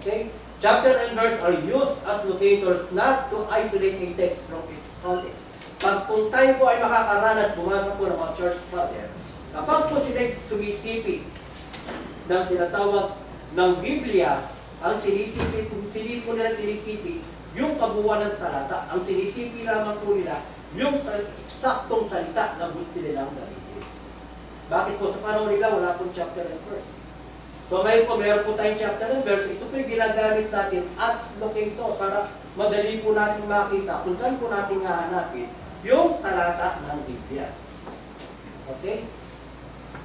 Okay? Chapter and verse are used as locators not to isolate a text from its context. Pag kung tayo po ay makakaranas, bumasa po ng mga church father, kapag po sila sumisipit ng tinatawag ng Biblia, ang sinisipit yung kabuuan ng talata. Ang sinisipit lamang po nila yung eksaktong salita na gusto nilang gamitin. Bakit po sa panahon nila wala pong chapter and verse? So ngayon po, meron po tayong chapter and verse. Ito po yung ginagamit natin as locator para madali po natin makita kung saan po natin hahanapin yung talata ng Biblia. Okay?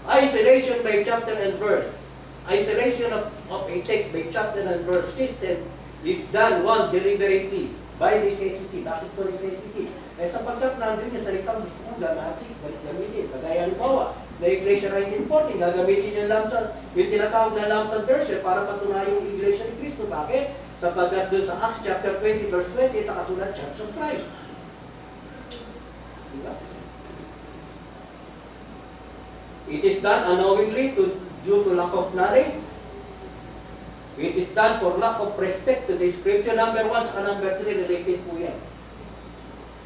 Isolation by chapter and verse. Isolation of a text by chapter and verse system is done one deliberately by necessity. Bakit po necessity? Sapagkat nandun yung salitang gusto mong gamitin. Kagaya halimbawa, na Iglesia 1914, gagamitin yung lamsan, yung tinatawag na lamsan version para patunayan yung Iglesia ni Cristo. Bakit? Sapagkat doon sa Acts chapter 20 verse 20, nakasulat Church of Christ. Diba? It is done unknowingly due to lack of knowledge. It is done for lack of respect to the scripture. Number 1 sa number 3, related po yan.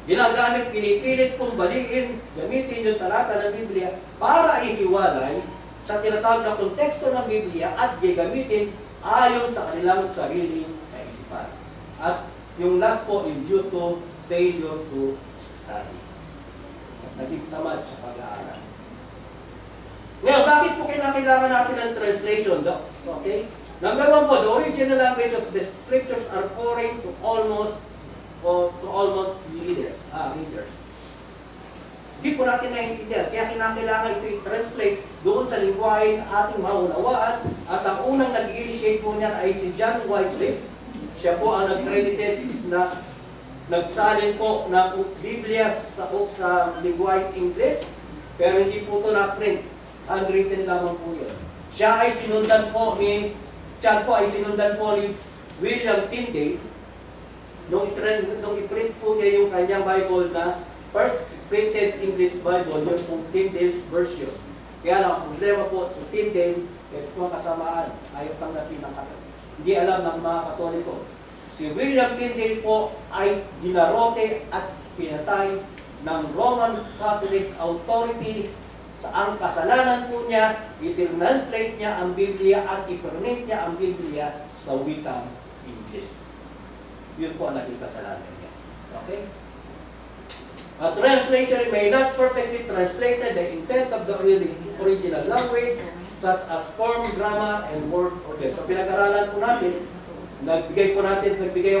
Ginagamit, pinipilit pong baliin, gamitin yung talata ng Biblia para ihiwalay sa tinatawag na konteksto ng Biblia at gagamitin ayon sa kanilang sariling kaisipan. At yung last po, yung due to failure to study. Naging tamad sa pag-aaral. Ngayon, bakit po kailangan natin ng translation? Okay? Number 1 po, the original language of the scriptures are foreign to almost readers. Hindi po natin naiintindihan. Kaya kinakailangan ito i-translate doon sa lingwahe na ating maunawaan. At ang unang nag-initiate po niyan ay si John Wycliffe. Siya po ang nag-credited na nagsalin po ng Biblia sa lingwahe English. Pero hindi po ito na-print. Unwritten lamang po yun. Siya ay sinundan po ni William Tyndale nung i-print po niya yung kanyang Bible na first printed English Bible, yung pong Tyndale's version. Kaya lang, problema po sa Tyndale, ito po ang kasamaan, ayaw tanggapin ng Katoliko. Hindi alam ng mga Katoliko. Si William Tyndale po ay ginarote at pinatay ng Roman Catholic authority sa ang kasalanan po niya, i-translate niya ang Biblia at i-print niya ang Biblia sa wikang English. Yun po ang naging kasalanan niya. Okay? A translation may not perfectly translate the intent of the original language, such as form, grammar, and word order. So pinag-aralan po natin, nagbigay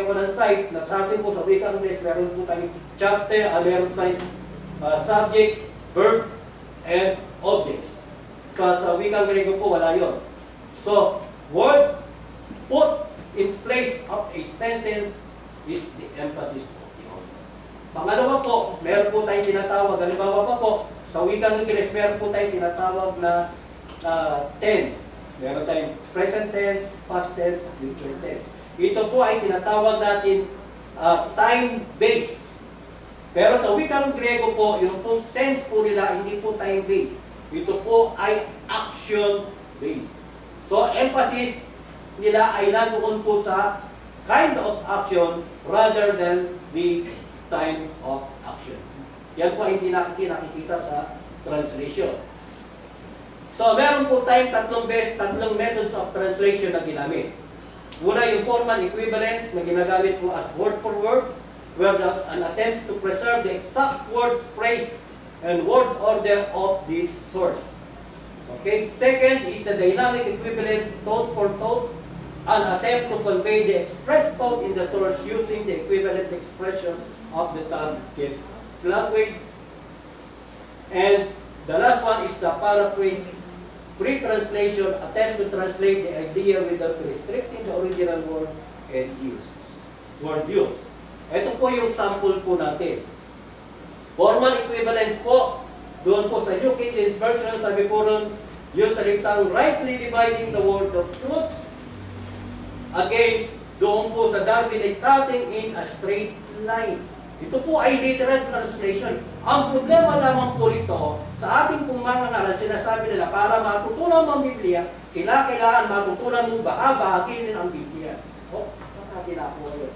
ako ng site, na sa atin po sa wikang English, meron po tayong chapter, meron tayong subject, verb, and objects. Sa wikang Grego po, wala yun. So, words put in place of a sentence is the emphasis of the author. Pangalawa po, meron po tayong tinatawag, halimbawa pa po, sa wikang English, meron po tayong tinatawag na tense. Meron tayong present tense, past tense, future tense. Ito po ay tinatawag natin time-based. Pero sa wikang Grego po, yung pong tense po nila, hindi po time-based. Ito po ay action-based. So, emphasis nila ay nandoon po sa kind of action rather than the time of action. Yan po hindi nakikita sa translation. So, meron po tayong tatlong methods of translation na ginamit. Una, yung formal equivalence na ginagamit po as word for word, where an attempts to preserve the exact word, phrase, and word order of the source. Okay. Second is the dynamic equivalence, thought for thought, an attempt to convey the expressed thought in the source using the equivalent expression of the target language. And the last one is the paraphrase, pre-translation, attempt to translate the idea without restricting the original word and word use. Ito po yung sample po natin. Formal equivalence po, doon po sa New King James Version, sabi po ron, yung salitang rightly dividing the word of truth against doon po sa Darwinic cutting in a straight line. Ito po ay literal translation. Ang problema lamang po rito, sa ating pong mga ngaral, sinasabi nila, para matutunan mo ang Biblia, kailangan matutunan mong bahaginin ang Biblia. tinapo yun.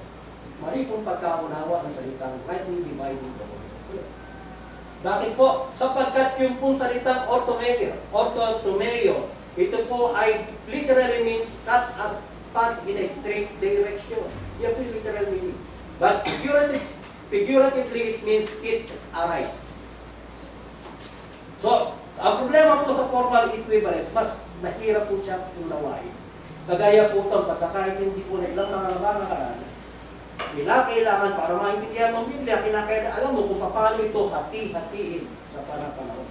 Mali pong pagkaunawa ng salitang rightly dividing the word of truth. Bakit po? Sapagkat yung pong salitang orthotomeo, ito po ay literally means cut as path in a straight direction. Yan po yung literal meaning. But figuratively, it means it's aright. So, ang problema po sa formal equivalence, mas mahirap po siya unawain. Kagaya po itong pagkakaintindi po na ilang mga karan, kailangan para maintindihan ng Biblia, kinakailangan alam mo kung paano ito hati-hatiin sa panahon.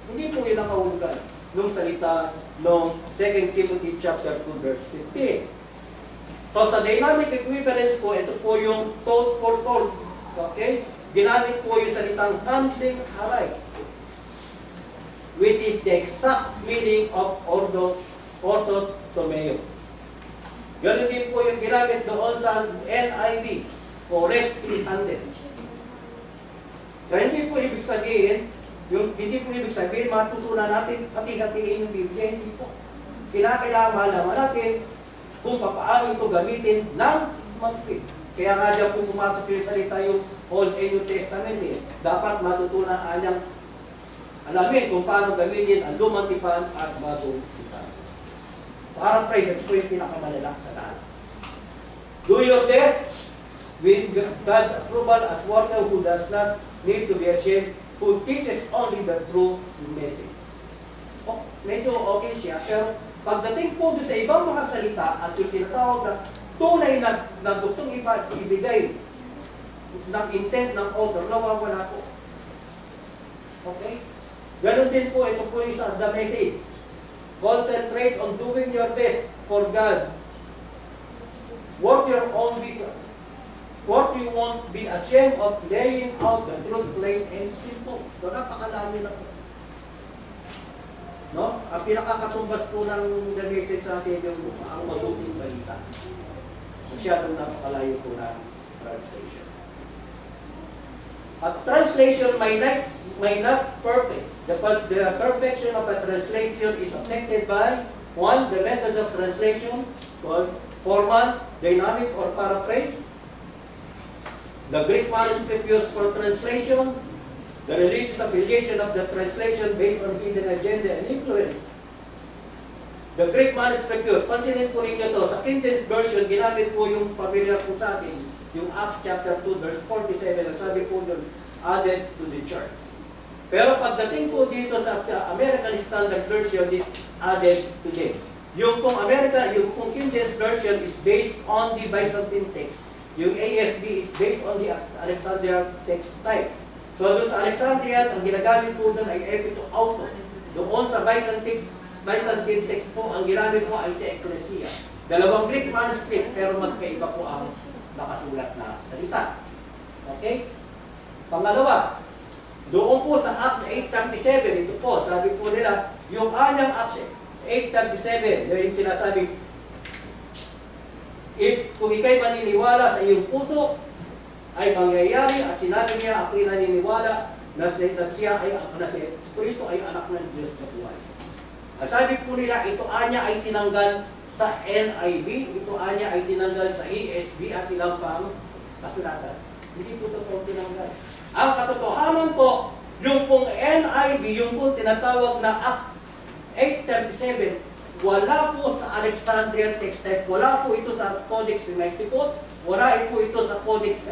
Hindi po yun ang kahulugan nung salita ng 2 Timothy chapter 2 verse 15. So sa dynamic equivalence po, ito po yung told for told. Okay? Ginamit po yung salitang handling alike, which is the exact meaning of orthotomeo. Ganun din po yung ginamit doon sa NIV, correctly handled. Kaya hindi po ibig sabihin, matutunan natin hati-hatiin yung Biblia, hindi po. Kailangan malaman natin kung paano ito gamitin ng magpit. Kaya nga dyan po pumasok yung salita yung Old and New Testament Dapat matutunan anyang alamin kung paano gamitin ang lumang tipan at bagong tipan. Paraphrase, ito po yung pinakamalala sa lahat. Do your best with God's approval as worker who does not need to be ashamed, who teaches only the true message. Medyo okay siya, pero pagdating po sa ibang mga salita at yung tinatawag na tunay na gustong ibigay ng intent ng author, nawawala po. Okay? Ganon din po, ito po yung sa the message. Concentrate on doing your best for God. What you won't be ashamed of laying out the truth plain and simple. So napakalami na po. No? Ang pinakakatumbas po ng the message sa atin yung ang mabuting balita. Masyadong napakalayo po ng translation. A translation may not perfect. The perfection of a translation is affected by, one, the methods of translation, called formal, dynamic, or paraphrase. The Greek manuscript used for translation, the religious affiliation of the translation based on hidden agenda and influence. The Greek manuscript used, pansinin po ninyo ito, sa King James Version, ginamit po yung familiar po sa atin, yung Acts chapter 2 verse 47, ang sabi po doon, added to the church. Pero pagdating po dito sa American Standard Version is added to them. Yung pong King James Version is based on the Byzantine text. Yung ASB is based on the Alexandrian text type. So doon sa Alexandrian, ang ginagamit po doon ay epito auto. Doon sa Byzantine text po, ang ginamit po ay the Ecclesia. Dalawang Greek manuscript, pero magkaiba po ang nakasulat na salita. Okay? Pangalawa, doon po sa Acts 8:37, ito po, sabi po nila, yung anyang Acts 8:37, yung sinasabi, kung ikay maniniwala sa iyong puso, ay mangyayari, at sinabi niya, ako'y naniniwala na si Kristo ay anak ng Diyos na buhay. At sabi po nila, ito anya ay tinanggal sa NIV, ito anya ay tinanggal sa ESV at ilang pang kasulatan. Hindi po ito po tinanggal. Ang katotohanan po, yung pong NIV, yung pong tinatawag na Acts 8:37, wala po sa Alexandrian text type, wala po ito sa Codex Sinaiticus, wala po ito sa Codex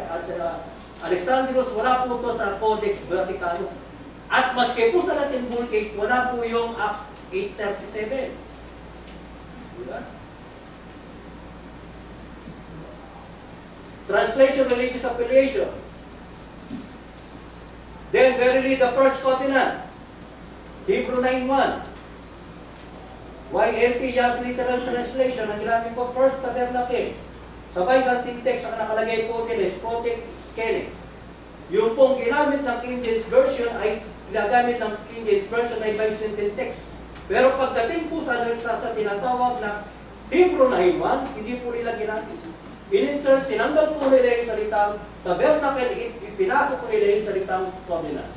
Alexandrinus, wala po ito sa Codex Vaticanus. At maski po sa Latin Vulgate, wala po yung Acts 8:37. Diba? Translation, religious affiliation. Then verily the first covenant, Hebrew 9:1. YLT, Young's Literal Translation, ang ginamit po, First Tabernacle. Sa Byzantine text, ang nakalagay po din is Protic Skele. Yung pong ginamit ng King James Version ay ginagamit ng King James Version ay Byzantine text. Pero pagdating po sa tinatawag na Hebrew 9:1, hindi po nila ginamit. In-insert, tinanggal po nila yung salitang tabernacle, ipinasok po nila yung salitang covenant.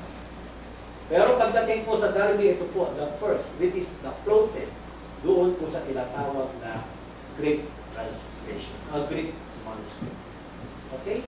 Pero pagdating po sa Darby, ito po, the first, which is the closest, doon po sa tinatawag na Greek translation, Greek manuscript. Okay?